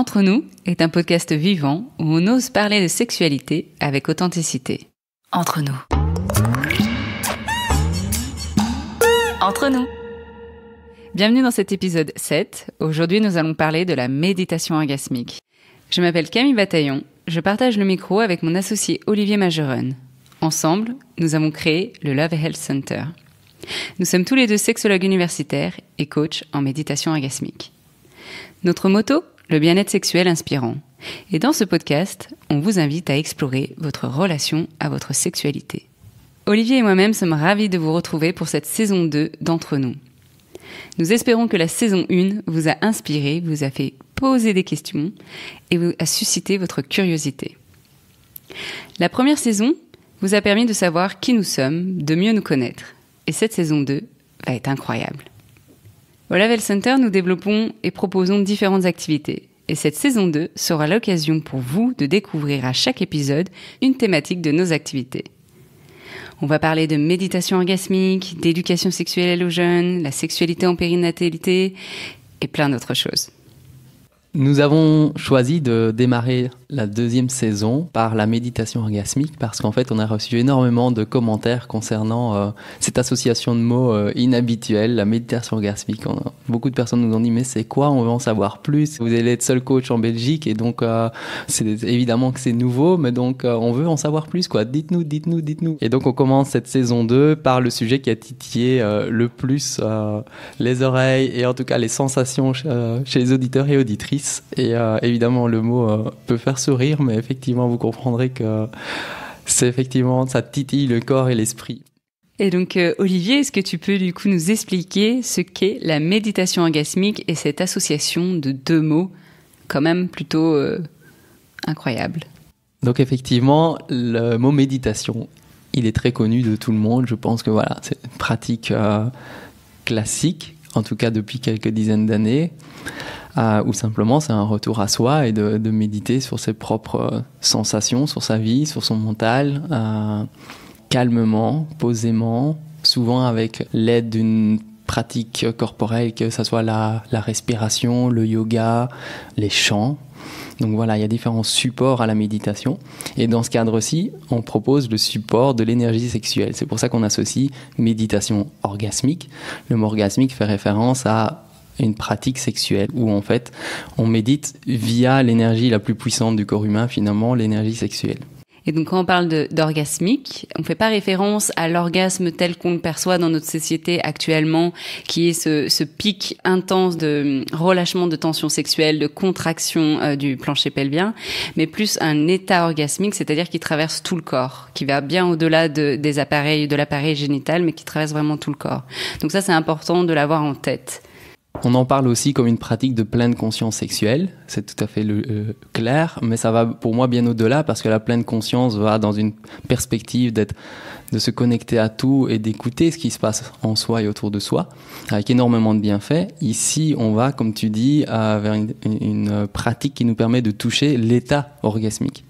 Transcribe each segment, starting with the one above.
Entre nous est un podcast vivant où on ose parler de sexualité avec authenticité. Entre nous. Entre nous. Bienvenue dans cet épisode 7. Aujourd'hui, nous allons parler de la méditation orgasmique. Je m'appelle Camille Bataillon. Je partage le micro avec mon associé Olivier Majeron. Ensemble, nous avons créé le Love Health Center. Nous sommes tous les deux sexologues universitaires et coachs en méditation orgasmique. Notre motto, le bien-être sexuel inspirant. Et dans ce podcast, on vous invite à explorer votre relation à votre sexualité. Olivier et moi-même sommes ravis de vous retrouver pour cette saison 2 d'Entre nous. Nous espérons que la saison 1 vous a inspiré, vous a fait poser des questions et vous a suscité votre curiosité. La première saison vous a permis de savoir qui nous sommes, de mieux nous connaître. Et cette saison 2 va être incroyable. Au Love Health Center, nous développons et proposons différentes activités. Et cette saison 2 sera l'occasion pour vous de découvrir à chaque épisode une thématique de nos activités. On va parler de méditation orgasmique, d'éducation sexuelle aux jeunes, la sexualité en périnatalité et plein d'autres choses. Nous avons choisi de démarrer la deuxième saison par la méditation orgasmique parce qu'en fait, on a reçu énormément de commentaires concernant cette association de mots inhabituelle, la méditation orgasmique. Beaucoup de personnes nous ont dit « mais c'est quoi ? On veut en savoir plus ». Vous allez être seul coach en Belgique et donc c'est évidemment que c'est nouveau, mais donc on veut en savoir plus, quoi. Dites-nous. Et donc on commence cette saison 2 par le sujet qui a titillé le plus les oreilles et en tout cas les sensations chez les auditeurs et auditrices. Et évidemment, le mot peut faire sourire, mais effectivement, vous comprendrez que c'est effectivement, ça titille le corps et l'esprit. Et donc, Olivier, est-ce que tu peux du coup nous expliquer ce qu'est la méditation orgasmique et cette association de deux mots quand même plutôt incroyable? Donc effectivement, le mot méditation, il est très connu de tout le monde. Je pense que voilà, c'est une pratique classique, en tout cas depuis quelques dizaines d'années. Ou simplement c'est un retour à soi et de méditer sur ses propres sensations, sur sa vie, sur son mental, calmement, posément, souvent avec l'aide d'une pratique corporelle, que ce soit la respiration, le yoga, les chants. Donc voilà, il y a différents supports à la méditation. Et dans ce cadre-ci, on propose le support de l'énergie sexuelle. C'est pour ça qu'on associe méditation orgasmique. Le mot orgasmique fait référence à une pratique sexuelle où en fait on médite via l'énergie la plus puissante du corps humain, finalement l'énergie sexuelle. Et donc quand on parle d'orgasmique, on ne fait pas référence à l'orgasme tel qu'on le perçoit dans notre société actuellement, qui est ce pic intense de relâchement de tension sexuelle, de contraction du plancher pelvien, mais plus un état orgasmique, c'est-à-dire qui traverse tout le corps, qui va bien au-delà de l'appareil génital, mais qui traverse vraiment tout le corps. Donc ça, c'est important de l'avoir en tête. On en parle aussi comme une pratique de pleine conscience sexuelle, c'est tout à fait clair, mais ça va pour moi bien au-delà parce que la pleine conscience va dans une perspective de se connecter à tout et d'écouter ce qui se passe en soi et autour de soi, avec énormément de bienfaits. Ici, on va, comme tu dis, vers une pratique qui nous permet de toucher l'état orgasmique.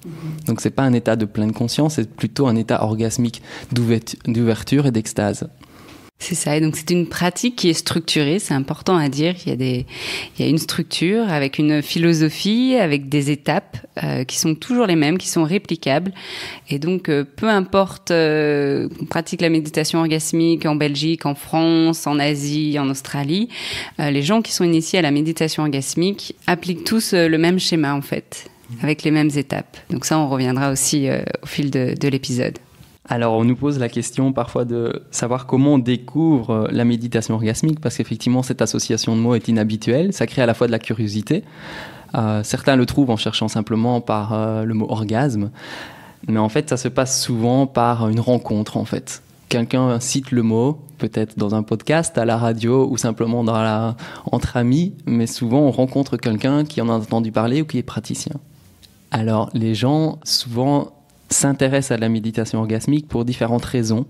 Donc c'est pas un état de pleine conscience, c'est plutôt un état orgasmique d'ouverture et d'extase. C'est ça, et donc c'est une pratique qui est structurée, c'est important à dire, il y a une structure avec une philosophie, avec des étapes qui sont toujours les mêmes, qui sont réplicables, et donc peu importe qu'on pratique la méditation orgasmique en Belgique, en France, en Asie, en Australie, les gens qui sont initiés à la méditation orgasmique appliquent tous le même schéma en fait, avec les mêmes étapes. Donc ça, on reviendra aussi au fil de l'épisode. Alors, on nous pose la question parfois de savoir comment on découvre la méditation orgasmique, parce qu'effectivement, cette association de mots est inhabituelle. Ça crée à la fois de la curiosité. Certains le trouvent en cherchant simplement par le mot orgasme. Mais en fait, ça se passe souvent par une rencontre, en fait. Quelqu'un cite le mot, peut-être dans un podcast, à la radio, ou simplement entre amis. Mais souvent, on rencontre quelqu'un qui en a entendu parler ou qui est praticien. Alors, les gens, souvent, s'intéressent à la méditation orgasmique pour différentes raisons.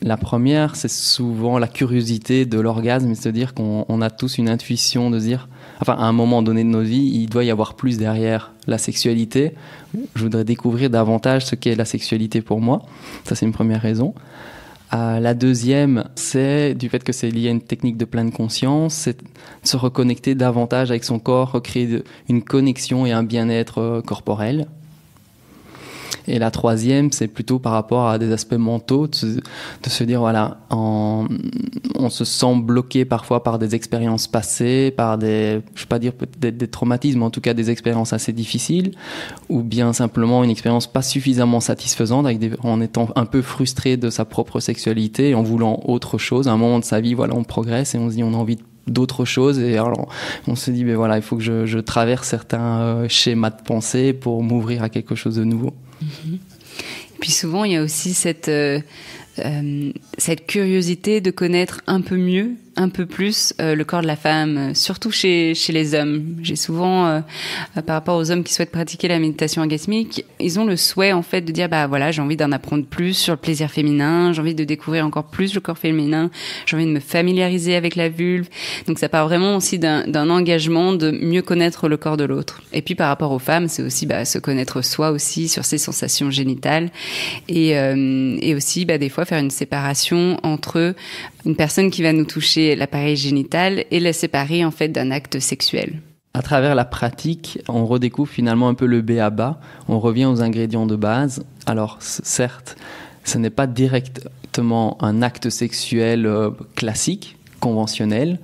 La première, c'est souvent la curiosité de l'orgasme, et se dire qu'on a tous une intuition de dire, enfin, à un moment donné de nos vies, il doit y avoir plus derrière la sexualité. Je voudrais découvrir davantage ce qu'est la sexualité pour moi. Ça, c'est une première raison. La deuxième, c'est du fait que c'est lié à une technique de pleine conscience, c'est de se reconnecter davantage avec son corps, recréer une connexion et un bien-être corporel. Et la troisième, c'est plutôt par rapport à des aspects mentaux, de se dire, voilà, on se sent bloqué parfois par des expériences passées, par des, je ne vais pas dire peut-être des traumatismes, mais en tout cas des expériences assez difficiles, ou bien simplement une expérience pas suffisamment satisfaisante, en étant un peu frustré de sa propre sexualité, en voulant autre chose. À un moment de sa vie, voilà, on progresse et on se dit, on a envie d'autres choses, et alors on se dit, ben voilà, il faut que je traverse certains schémas de pensée pour m'ouvrir à quelque chose de nouveau. Puis souvent, il y a aussi cette curiosité de connaître un peu mieux, un peu plus le corps de la femme, surtout chez les hommes. J'ai souvent, par rapport aux hommes qui souhaitent pratiquer la méditation orgasmique, ils ont le souhait en fait de dire bah voilà, j'ai envie d'en apprendre plus sur le plaisir féminin, j'ai envie de découvrir encore plus le corps féminin, j'ai envie de me familiariser avec la vulve. Donc ça part vraiment aussi d'un engagement de mieux connaître le corps de l'autre. Et puis par rapport aux femmes, c'est aussi se connaître soi aussi sur ses sensations génitales et aussi des fois faire une séparation entre une personne qui va nous toucher l'appareil génital et la séparer en fait d'un acte sexuel. À travers la pratique, on redécouvre finalement un peu le b.a.-ba. On revient aux ingrédients de base. Alors certes, ce n'est pas directement un acte sexuel classique, conventionnel,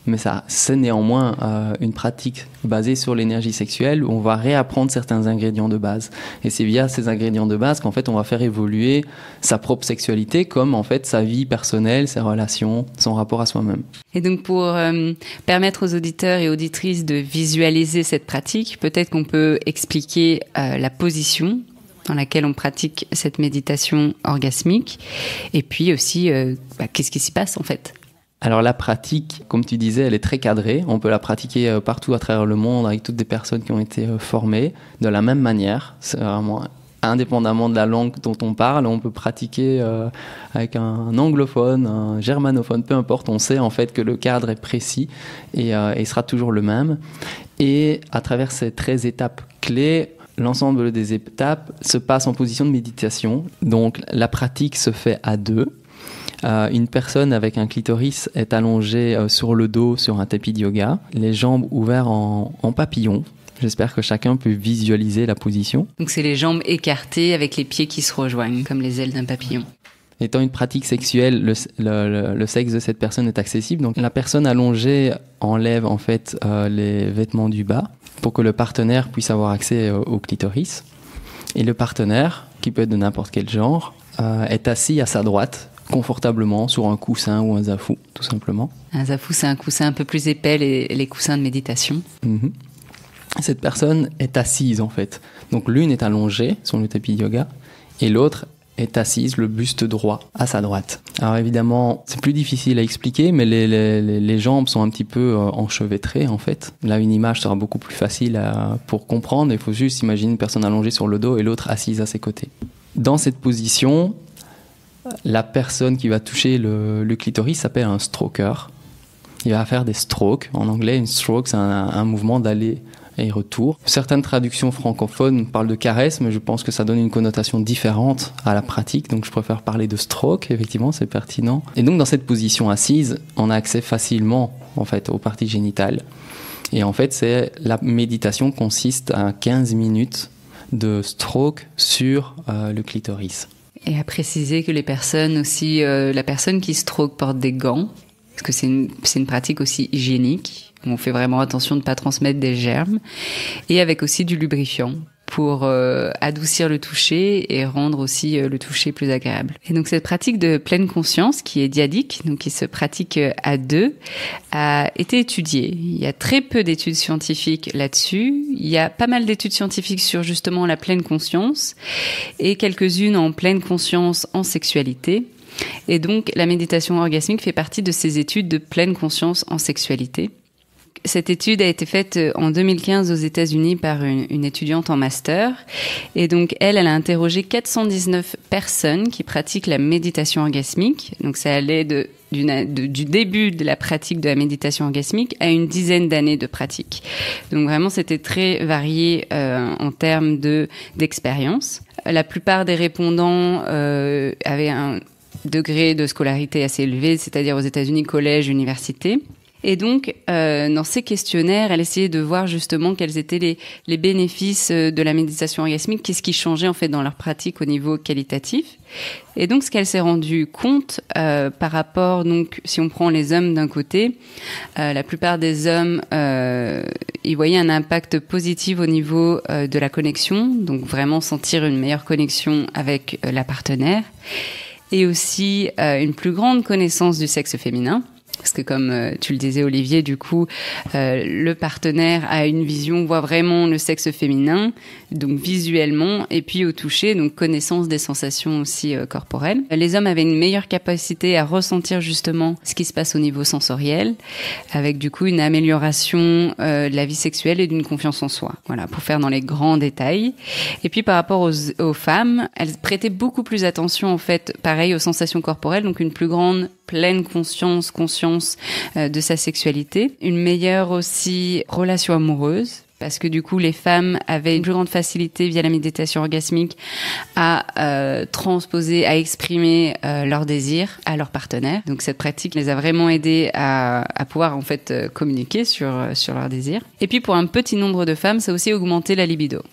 mais c'est néanmoins une pratique basée sur l'énergie sexuelle où on va réapprendre certains ingrédients de base. Et c'est via ces ingrédients de base qu'en fait on va faire évoluer sa propre sexualité comme en fait sa vie personnelle, ses relations, son rapport à soi-même. Et donc pour permettre aux auditeurs et auditrices de visualiser cette pratique, peut-être qu'on peut expliquer la position dans laquelle on pratique cette méditation orgasmique et puis aussi qu'est-ce qui s'y passe en fait. Alors la pratique, comme tu disais, elle est très cadrée. On peut la pratiquer partout à travers le monde avec toutes des personnes qui ont été formées de la même manière. C'est vraiment indépendamment de la langue dont on parle, on peut pratiquer avec un anglophone, un germanophone, peu importe. On sait en fait que le cadre est précis et il sera toujours le même. Et à travers ces 13 étapes clés, l'ensemble des étapes se passe en position de méditation. Donc la pratique se fait à deux. Une personne avec un clitoris est allongée sur le dos sur un tapis de yoga, les jambes ouvertes en papillon. J'espère que chacun peut visualiser la position. Donc c'est les jambes écartées avec les pieds qui se rejoignent, comme les ailes d'un papillon. Étant une pratique sexuelle, le sexe de cette personne est accessible. Donc la personne allongée enlève en fait les vêtements du bas pour que le partenaire puisse avoir accès au clitoris. Et le partenaire, qui peut être de n'importe quel genre, est assis à sa droite, confortablement sur un coussin ou un zafou, tout simplement. Un zafou, c'est un coussin un peu plus épais, les coussins de méditation. Mm-hmm. Cette personne est assise, en fait. Donc, l'une est allongée sur le tapis de yoga et l'autre est assise, le buste droit, à sa droite. Alors, évidemment, c'est plus difficile à expliquer, mais les jambes sont un petit peu enchevêtrées, en fait. Là, une image sera beaucoup plus facile pour comprendre. Il faut juste imaginer une personne allongée sur le dos et l'autre assise à ses côtés. Dans cette position, la personne qui va toucher le clitoris s'appelle un stroker. Il va faire des strokes. En anglais, une stroke, c'est un mouvement d'aller et retour. Certaines traductions francophones parlent de caresse, mais je pense que ça donne une connotation différente à la pratique, donc je préfère parler de stroke, effectivement, c'est pertinent. Et donc, dans cette position assise, on a accès facilement, en fait, aux parties génitales. Et en fait, la méditation consiste à 15 minutes de stroke sur le clitoris. Et à préciser que les personnes aussi, la personne qui stroke porte des gants, parce que c'est une pratique aussi hygiénique. On fait vraiment attention de ne pas transmettre des germes. Et avec aussi du lubrifiant pour adoucir le toucher et rendre aussi le toucher plus agréable. Et donc cette pratique de pleine conscience, qui est dyadique, donc qui se pratique à deux, a été étudiée. Il y a très peu d'études scientifiques là-dessus. Il y a pas mal d'études scientifiques sur justement la pleine conscience et quelques-unes en pleine conscience en sexualité. Et donc la méditation orgasmique fait partie de ces études de pleine conscience en sexualité. Cette étude a été faite en 2015 aux États-Unis par une étudiante en master. Et donc, elle a interrogé 419 personnes qui pratiquent la méditation orgasmique. Donc, ça allait du début de la pratique de la méditation orgasmique à une dizaine d'années de pratique. Donc, vraiment, c'était très varié en termes d'expérience. La plupart des répondants avaient degré de scolarité assez élevé, c'est-à-dire aux États-Unis, collège, université. Et donc, dans ces questionnaires, elle essayait de voir justement quels étaient les bénéfices de la méditation orgasmique, qu'est-ce qui changeait en fait dans leur pratique au niveau qualitatif. Et donc, ce qu'elle s'est rendue compte par rapport, donc, si on prend les hommes d'un côté, la plupart des hommes, ils voyaient un impact positif au niveau de la connexion, donc vraiment sentir une meilleure connexion avec la partenaire, et aussi une plus grande connaissance du sexe féminin. Parce que comme tu le disais Olivier, du coup, le partenaire a une vision, voit vraiment le sexe féminin, donc visuellement, et puis au toucher, donc connaissance des sensations aussi corporelles. Les hommes avaient une meilleure capacité à ressentir justement ce qui se passe au niveau sensoriel, avec du coup une amélioration de la vie sexuelle et d'une confiance en soi. Voilà, pour faire dans les grands détails. Et puis par rapport aux femmes, elles prêtaient beaucoup plus attention en fait, pareil, aux sensations corporelles, donc une plus grande pleine conscience de sa sexualité, une meilleure aussi relation amoureuse, parce que du coup les femmes avaient une plus grande facilité via la méditation orgasmique à transposer, à exprimer leurs désirs à leur partenaire. Donc cette pratique les a vraiment aidées à pouvoir en fait communiquer sur leurs désirs. Et puis pour un petit nombre de femmes, ça a aussi augmenté la libido.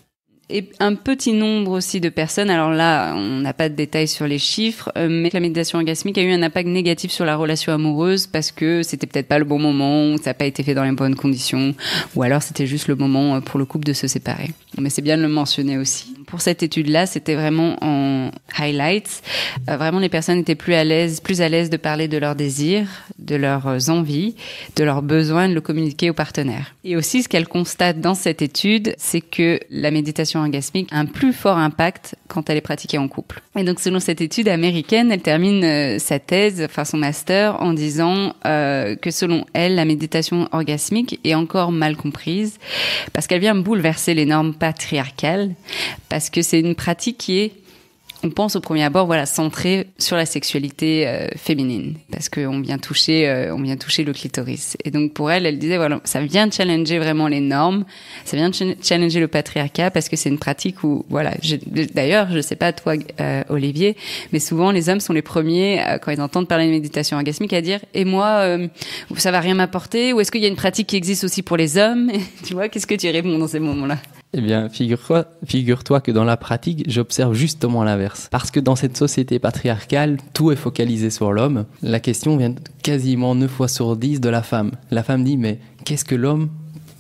Et un petit nombre aussi de personnes, alors là, on n'a pas de détails sur les chiffres, mais la méditation orgasmique a eu un impact négatif sur la relation amoureuse parce que c'était peut-être pas le bon moment, ça n'a pas été fait dans les bonnes conditions, ou alors c'était juste le moment pour le couple de se séparer. Mais c'est bien de le mentionner aussi. Pour cette étude-là, c'était vraiment en highlights. Vraiment, les personnes étaient plus à l'aise de parler de leurs désirs, de leurs envies, de leurs besoins, de le communiquer aux partenaires. Et aussi, ce qu'elle constate dans cette étude, c'est que la méditation orgasmique a un plus fort impact quand elle est pratiquée en couple. Et donc, selon cette étude américaine, elle termine sa thèse, enfin son master, en disant que selon elle, la méditation orgasmique est encore mal comprise parce qu'elle vient bouleverser les normes patriarcales, parce que c'est une pratique qui est, on pense au premier abord, voilà, centrée sur la sexualité féminine, parce qu'on vient toucher le clitoris. Et donc pour elle, elle disait voilà, ça vient challenger vraiment les normes, ça vient challenger le patriarcat, parce que c'est une pratique où voilà. D'ailleurs, je sais pas toi, Olivier, mais souvent les hommes sont les premiers quand ils entendent parler de méditation orgasmique à dire et moi, ça va rien m'apporter, ou est-ce qu'il y a une pratique qui existe aussi pour les hommes? Tu vois, qu'est-ce que tu réponds dans ces moments-là? Eh bien, figure-toi que dans la pratique, j'observe justement l'inverse. Parce que dans cette société patriarcale, tout est focalisé sur l'homme. La question vient quasiment 9 fois sur 10 de la femme. La femme dit, mais qu'est-ce que l'homme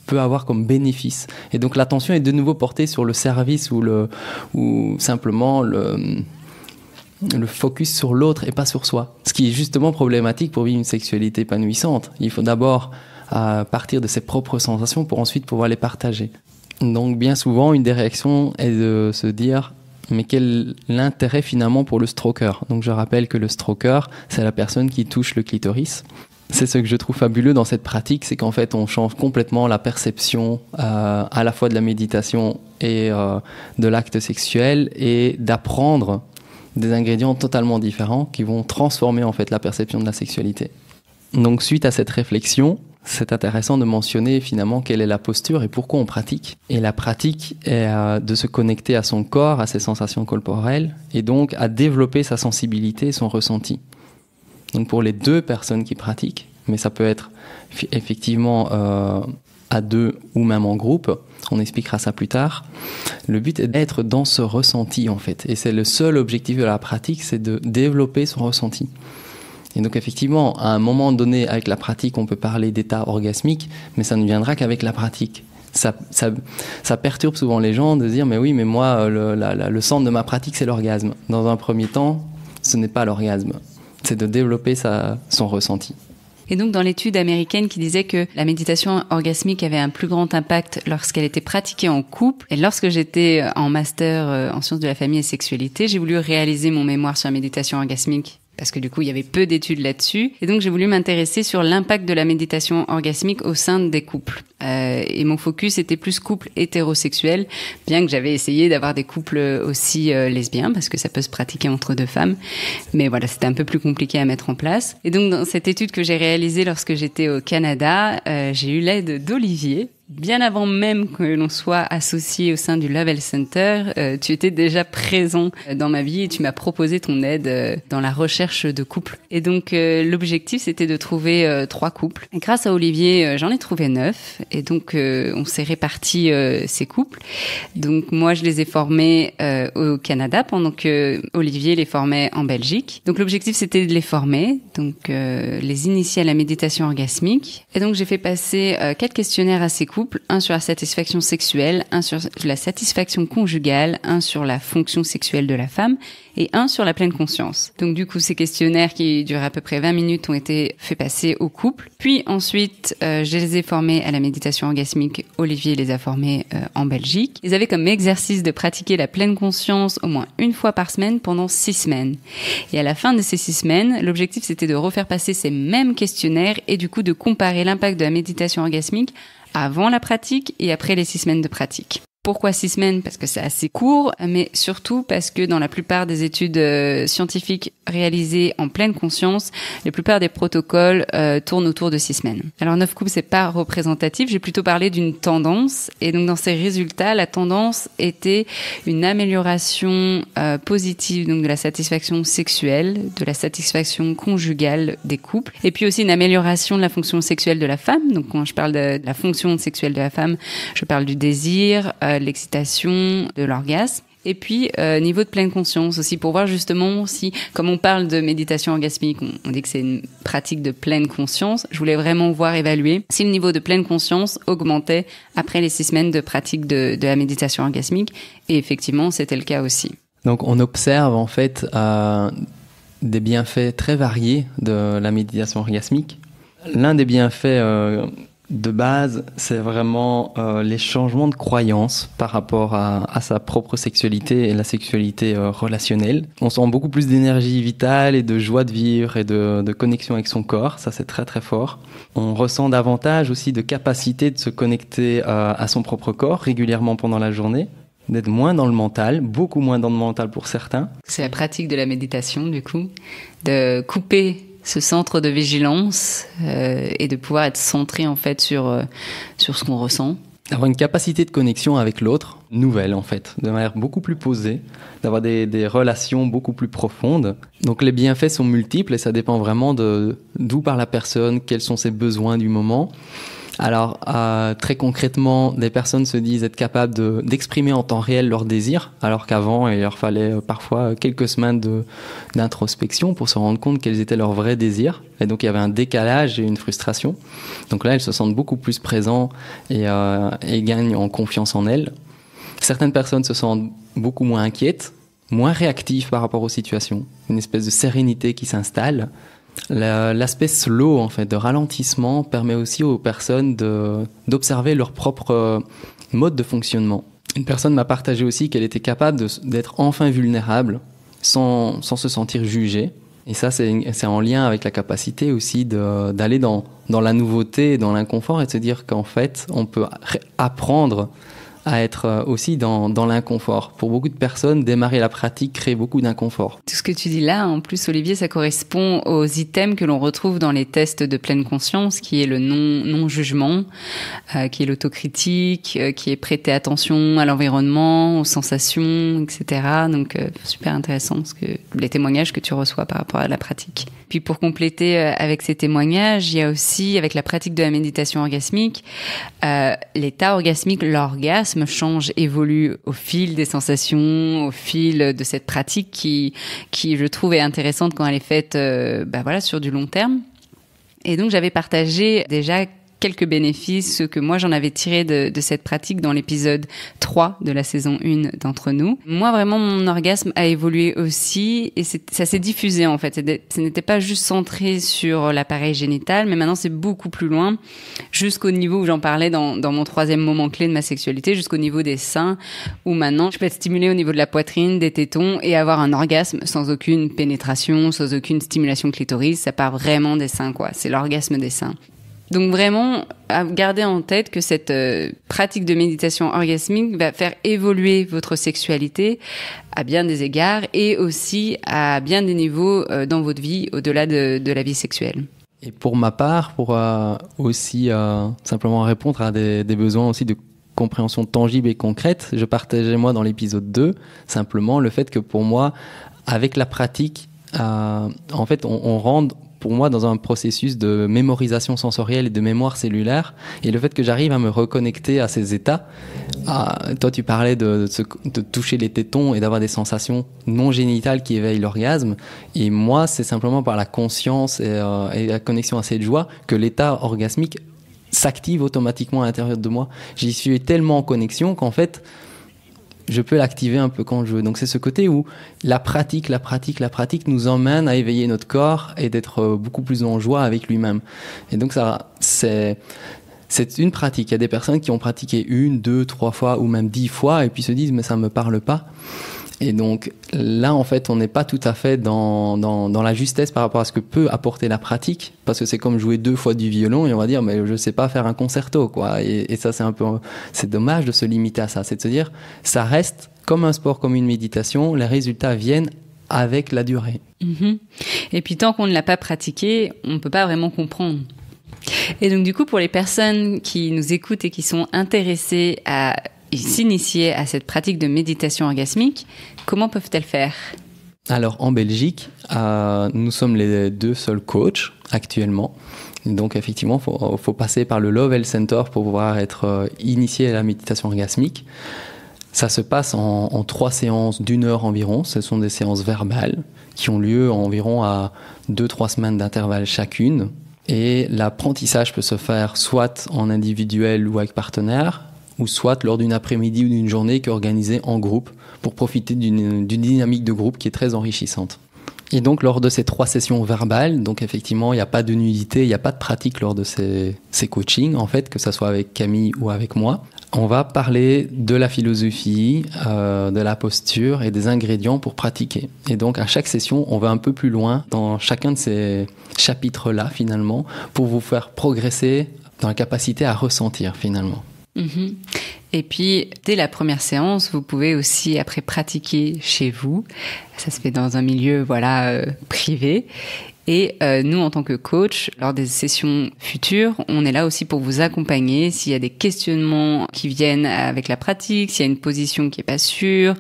peut avoir comme bénéfice? Et donc l'attention est de nouveau portée sur le service ou simplement le focus sur l'autre et pas sur soi. Ce qui est justement problématique pour vivre une sexualité épanouissante. Il faut d'abord partir de ses propres sensations pour ensuite pouvoir les partager. Donc bien souvent, une des réactions est de se dire mais quel est l'intérêt finalement pour le stroker? Donc je rappelle que le stroker, c'est la personne qui touche le clitoris. C'est ce que je trouve fabuleux dans cette pratique, c'est qu'en fait on change complètement la perception à la fois de la méditation et de l'acte sexuel, et d'apprendre des ingrédients totalement différents qui vont transformer en fait la perception de la sexualité. Donc suite à cette réflexion, c'est intéressant de mentionner finalement quelle est la posture et pourquoi on pratique. Et la pratique est de se connecter à son corps, à ses sensations corporelles, et donc à développer sa sensibilité et son ressenti. Donc pour les deux personnes qui pratiquent, mais ça peut être effectivement à deux ou même en groupe, on expliquera ça plus tard, le but est d'être dans ce ressenti en fait. Et c'est le seul objectif de la pratique, c'est de développer son ressenti. Et donc effectivement, à un moment donné, avec la pratique, on peut parler d'état orgasmique, mais ça ne viendra qu'avec la pratique. Ça perturbe souvent les gens de dire « mais oui, mais moi, le centre de ma pratique, c'est l'orgasme ». Dans un premier temps, ce n'est pas l'orgasme, c'est de développer son ressenti. Et donc dans l'étude américaine qui disait que la méditation orgasmique avait un plus grand impact lorsqu'elle était pratiquée en couple, et lorsque j'étais en master en sciences de la famille et sexualité, j'ai voulu réaliser mon mémoire sur la méditation orgasmique, parce que du coup, il y avait peu d'études là-dessus. Et donc, j'ai voulu m'intéresser sur l'impact de la méditation orgasmique au sein des couples. Et mon focus était plus couple hétérosexuel, bien que j'avais essayé d'avoir des couples aussi lesbiens, parce que ça peut se pratiquer entre deux femmes. Mais voilà, c'était un peu plus compliqué à mettre en place. Et donc, dans cette étude que j'ai réalisée lorsque j'étais au Canada, j'ai eu l'aide d'Olivier, bien avant même que l'on soit associé au sein du Love Health Center, tu étais déjà présent dans ma vie et tu m'as proposé ton aide dans la recherche de couples. Et donc, l'objectif, c'était de trouver 3 couples. Et grâce à Olivier, j'en ai trouvé 9. Et donc, on s'est répartis ces couples. Donc, moi, je les ai formés au Canada pendant que Olivier les formait en Belgique. Donc, l'objectif, c'était de les former, donc les initier à la méditation orgasmique. Et donc, j'ai fait passer 4 questionnaires à ces couples, un sur la satisfaction sexuelle, un sur la satisfaction conjugale, un sur la fonction sexuelle de la femme et un sur la pleine conscience. Donc du coup, ces questionnaires qui durent à peu près 20 minutes ont été faits passer aux couples. Puis ensuite, je les ai formés à la méditation orgasmique. Olivier les a formés en Belgique. Ils avaient comme exercice de pratiquer la pleine conscience au moins une fois par semaine pendant 6 semaines. Et à la fin de ces 6 semaines, l'objectif c'était de refaire passer ces mêmes questionnaires et du coup de comparer l'impact de la méditation orgasmique avant la pratique et après les 6 semaines de pratique. Pourquoi 6 semaines? Parce que c'est assez court, mais surtout parce que dans la plupart des études scientifiques réalisées en pleine conscience, la plupart des protocoles tournent autour de 6 semaines. Alors 9 couples, c'est pas représentatif, j'ai plutôt parlé d'une tendance, et donc dans ces résultats, la tendance était une amélioration positive donc de la satisfaction sexuelle, de la satisfaction conjugale des couples, et puis aussi une amélioration de la fonction sexuelle de la femme. Donc quand je parle de la fonction sexuelle de la femme, je parle du désir, de l'excitation, de l'orgasme. Et puis, niveau de pleine conscience aussi, pour voir justement si, comme on parle de méditation orgasmique, on dit que c'est une pratique de pleine conscience, je voulais vraiment voir évaluer si le niveau de pleine conscience augmentait après les 6 semaines de pratique de la méditation orgasmique. Et effectivement, c'était le cas aussi. Donc, on observe en fait des bienfaits très variés de la méditation orgasmique. L'un des bienfaits de base, c'est vraiment les changements de croyance par rapport à sa propre sexualité et la sexualité relationnelle. On sent beaucoup plus d'énergie vitale et de joie de vivre et de connexion avec son corps. Ça, c'est très très fort. On ressent davantage aussi de capacité de se connecter à son propre corps régulièrement pendant la journée, d'être moins dans le mental, beaucoup moins dans le mental pour certains. C'est la pratique de la méditation, du coup, de couper ce centre de vigilance et de pouvoir être centré en fait sur ce qu'on ressent. Avoir une capacité de connexion avec l'autre nouvelle en fait, de manière beaucoup plus posée, d'avoir des relations beaucoup plus profondes. Donc les bienfaits sont multiples et ça dépend vraiment d'où part la personne, quels sont ses besoins du moment. Alors, très concrètement, des personnes se disent être capables d'exprimer en temps réel leurs désirs, alors qu'avant, il leur fallait parfois quelques semaines d'introspection pour se rendre compte quels étaient leurs vrais désirs. Et donc, il y avait un décalage et une frustration. Donc là, elles se sentent beaucoup plus présentes et gagnent en confiance en elles. Certaines personnes se sentent beaucoup moins inquiètes, moins réactives par rapport aux situations. Une espèce de sérénité qui s'installe. L'aspect slow, en fait, de ralentissement, permet aussi aux personnes d'observer leur propre mode de fonctionnement. Une personne m'a partagé aussi qu'elle était capable d'être enfin vulnérable sans se sentir jugée. Et ça, c'est en lien avec la capacité aussi d'aller dans la nouveauté, dans l'inconfort et de se dire qu'en fait, on peut apprendre à être aussi dans l'inconfort. Pour beaucoup de personnes, démarrer la pratique crée beaucoup d'inconfort. Tout ce que tu dis là, en plus, Olivier, ça correspond aux items que l'on retrouve dans les tests de pleine conscience, qui est le non-jugement, qui est l'autocritique, qui est prêter attention à l'environnement, aux sensations, etc. Donc, super intéressant les témoignages que tu reçois par rapport à la pratique. Puis pour compléter avec ces témoignages, il y a aussi, avec la pratique de la méditation orgasmique, l'état orgasmique, l'orgasme change, évolue au fil des sensations, au fil de cette pratique qui je trouve est intéressante quand elle est faite sur du long terme. Et donc j'avais partagé déjà quelques bénéfices, ce que moi j'en avais tiré de cette pratique dans l'épisode 3 de la saison 1 d'Entre nous. Moi vraiment mon orgasme a évolué aussi et ça s'est diffusé en fait. Ce n'était pas juste centré sur l'appareil génital, mais maintenant c'est beaucoup plus loin, jusqu'au niveau où j'en parlais dans mon 3e moment clé de ma sexualité, jusqu'au niveau des seins, où maintenant je peux être stimulée au niveau de la poitrine, des tétons et avoir un orgasme sans aucune pénétration, sans aucune stimulation clitoris. Ça part vraiment des seins quoi, c'est l'orgasme des seins. Donc vraiment, à garder en tête que cette pratique de méditation orgasmique va faire évoluer votre sexualité à bien des égards et aussi à bien des niveaux dans votre vie au-delà de la vie sexuelle. Et pour ma part, pour aussi simplement répondre à des besoins aussi de compréhension tangible et concrète, je partageais moi dans l'épisode 2 simplement le fait que pour moi, avec la pratique, en fait on rentre pour moi dans un processus de mémorisation sensorielle et de mémoire cellulaire, et le fait que j'arrive à me reconnecter à ces états, toi tu parlais de toucher les tétons et d'avoir des sensations non génitales qui éveillent l'orgasme, et moi c'est simplement par la conscience et la connexion à cette joie que l'état orgasmique s'active automatiquement à l'intérieur de moi. J'y suis tellement en connexion qu'en fait je peux l'activer un peu quand je veux. Donc c'est ce côté où la pratique nous emmène à éveiller notre corps et d'être beaucoup plus en joie avec lui-même. Et donc ça, c'est une pratique. Il y a des personnes qui ont pratiqué 1, 2, 3 fois ou même 10 fois et puis se disent mais ça me parle pas. Et donc là, en fait, on n'est pas tout à fait dans la justesse par rapport à ce que peut apporter la pratique, parce que c'est comme jouer 2 fois du violon et on va dire mais je sais pas faire un concerto, quoi. Et ça, c'est dommage de se limiter à ça. C'est de se dire, ça reste comme un sport, comme une méditation. Les résultats viennent avec la durée. Mmh. Et puis tant qu'on ne l'a pas pratiqué, on ne peut pas vraiment comprendre. Et donc du coup, pour les personnes qui nous écoutent et qui sont intéressées à s'initier à cette pratique de méditation orgasmique, comment peuvent-elles faire ? Alors en Belgique, nous sommes les 2 seuls coachs actuellement. Donc effectivement, faut passer par le Lovell Center pour pouvoir être initié à la méditation orgasmique. Ça se passe en 3 séances d'1 heure environ. Ce sont des séances verbales qui ont lieu environ à 2-3 semaines d'intervalle chacune. Et l'apprentissage peut se faire soit en individuel ou avec partenaire, ou soit lors d'une après-midi ou d'une journée qui est organisée en groupe pour profiter d'une dynamique de groupe qui est très enrichissante. Et donc lors de ces 3 sessions verbales, donc effectivement il n'y a pas de nudité, il n'y a pas de pratique lors de ces coachings en fait, que ce soit avec Camille ou avec moi. On va parler de la philosophie, de la posture et des ingrédients pour pratiquer. Et donc à chaque session, on va un peu plus loin dans chacun de ces chapitres-là finalement pour vous faire progresser dans la capacité à ressentir finalement. Mmh. Et puis, dès la première séance, vous pouvez aussi après pratiquer chez vous. Ça se fait dans un milieu privé. Et nous, en tant que coach, lors des sessions futures, on est là aussi pour vous accompagner s'il y a des questionnements qui viennent avec la pratique, s'il y a une position qui est pas sûre.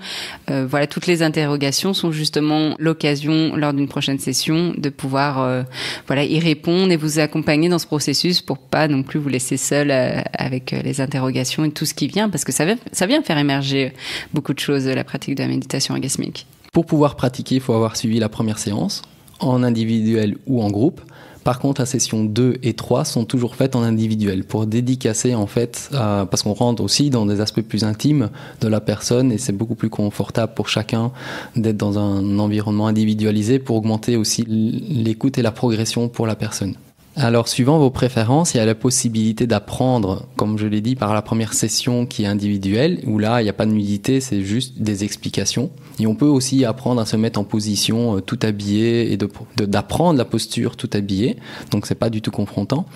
Toutes les interrogations sont justement l'occasion, lors d'une prochaine session, de pouvoir y répondre et vous accompagner dans ce processus pour pas non plus vous laisser seul avec les interrogations et tout ce qui vient, parce que ça vient faire émerger beaucoup de choses, la pratique de la méditation orgasmique. Pour pouvoir pratiquer, il faut avoir suivi la première séance, en individuel ou en groupe. Par contre, la session 2 et 3 sont toujours faites en individuel pour dédicacer en fait, parce qu'on rentre aussi dans des aspects plus intimes de la personne et c'est beaucoup plus confortable pour chacun d'être dans un environnement individualisé pour augmenter aussi l'écoute et la progression pour la personne. Alors, suivant vos préférences, il y a la possibilité d'apprendre, comme je l'ai dit, par la première session qui est individuelle, où là, il n'y a pas de nudité, c'est juste des explications. Et on peut aussi apprendre à se mettre en position tout habillé et d'apprendre la posture tout habillé. Donc, c'est pas du tout confrontant.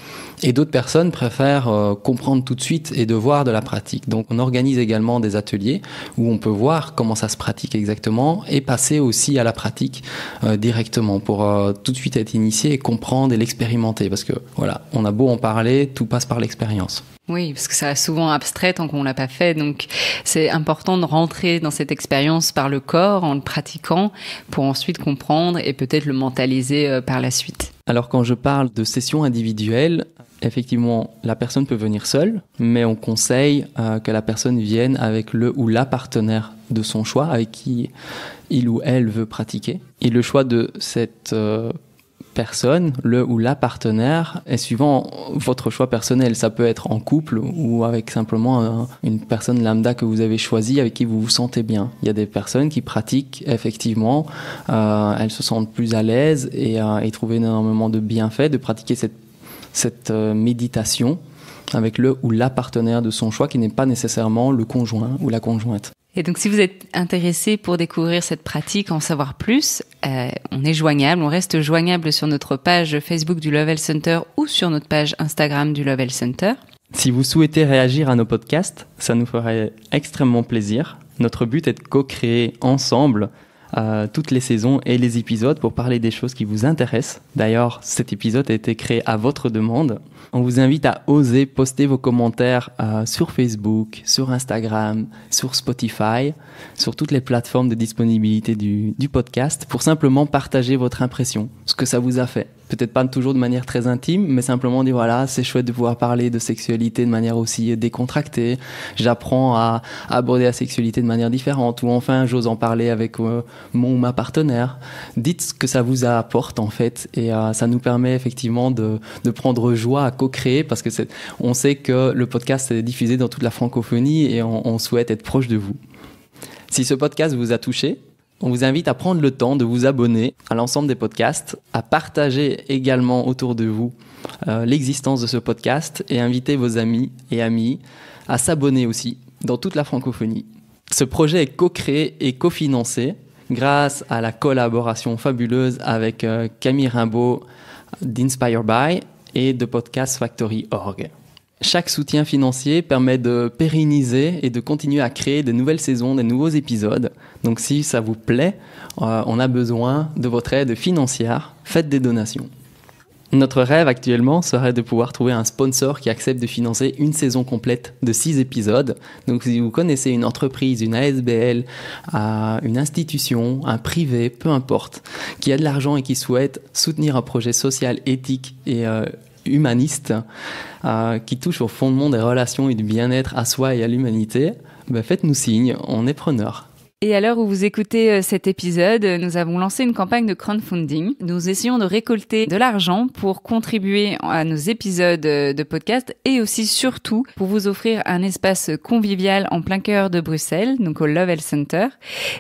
Et d'autres personnes préfèrent comprendre tout de suite et de voir de la pratique. Donc, on organise également des ateliers où on peut voir comment ça se pratique exactement et passer aussi à la pratique directement pour tout de suite être initié et comprendre et l'expérimenter. Parce que voilà, on a beau en parler, tout passe par l'expérience. Oui, parce que ça reste souvent abstrait tant qu'on l'a pas fait. Donc, c'est important de rentrer dans cette expérience par le corps, en le pratiquant, pour ensuite comprendre et peut-être le mentaliser par la suite. Alors, quand je parle de session individuelle, effectivement, la personne peut venir seule, mais on conseille que la personne vienne avec le ou la partenaire de son choix, avec qui il ou elle veut pratiquer. Et le choix de cette personne, le ou la partenaire, est suivant votre choix personnel. Ça peut être en couple ou avec simplement une personne lambda que vous avez choisie, avec qui vous vous sentez bien. Il y a des personnes qui pratiquent effectivement, elles se sentent plus à l'aise et trouvent énormément de bienfaits de pratiquer cette méditation avec le ou la partenaire de son choix qui n'est pas nécessairement le conjoint ou la conjointe. Et donc, si vous êtes intéressé pour découvrir cette pratique, en savoir plus, on est joignable, on reste joignable sur notre page Facebook du Lovell Center ou sur notre page Instagram du Lovell Center. Si vous souhaitez réagir à nos podcasts, ça nous ferait extrêmement plaisir. Notre but est de co-créer ensemble toutes les saisons et les épisodes pour parler des choses qui vous intéressent. D'ailleurs, cet épisode a été créé à votre demande. On vous invite à oser poster vos commentaires sur Facebook, sur Instagram, sur Spotify, sur toutes les plateformes de disponibilité du podcast pour simplement partager votre impression, ce que ça vous a fait. Peut-être pas toujours de manière très intime, mais simplement dire voilà, c'est chouette de pouvoir parler de sexualité de manière aussi décontractée. J'apprends à aborder la sexualité de manière différente. Ou enfin, j'ose en parler avec mon ou ma partenaire. Dites ce que ça vous apporte en fait, et ça nous permet effectivement de prendre joie à co-créer parce que on sait que le podcast est diffusé dans toute la francophonie et on souhaite être proche de vous. Si ce podcast vous a touché, on vous invite à prendre le temps de vous abonner à l'ensemble des podcasts, à partager également autour de vous l'existence de ce podcast et inviter vos amis et amies à s'abonner aussi dans toute la francophonie. Ce projet est co-créé et cofinancé grâce à la collaboration fabuleuse avec Camille Rimbaud d'Inspire By et de podcastfactory.org. Chaque soutien financier permet de pérenniser et de continuer à créer de nouvelles saisons, de nouveaux épisodes. Donc si ça vous plaît, on a besoin de votre aide financière. Faites des donations. Notre rêve actuellement serait de pouvoir trouver un sponsor qui accepte de financer une saison complète de 6 épisodes. Donc si vous connaissez une entreprise, une ASBL, une institution, un privé, peu importe, qui a de l'argent et qui souhaite soutenir un projet social, éthique et humaniste qui touche au fondement des relations et du bien-être à soi et à l'humanité, faites-nous signe, on est preneurs. Et à l'heure où vous écoutez cet épisode, nous avons lancé une campagne de crowdfunding. Nous essayons de récolter de l'argent pour contribuer à nos épisodes de podcast et aussi surtout pour vous offrir un espace convivial en plein cœur de Bruxelles, donc au Love Health Center.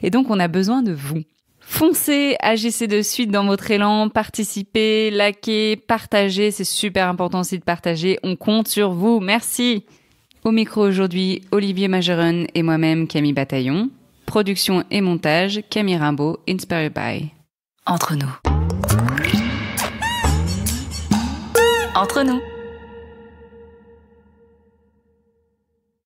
Et donc on a besoin de vous. Foncez, agissez de suite dans votre élan, participez, likez, partagez, c'est super important aussi de partager, on compte sur vous, merci. Au micro aujourd'hui, Olivier Majeron et moi-même Camille Bataillon. Production et montage, Camille Rimbaud, Inspired By. Entre nous. Entre nous.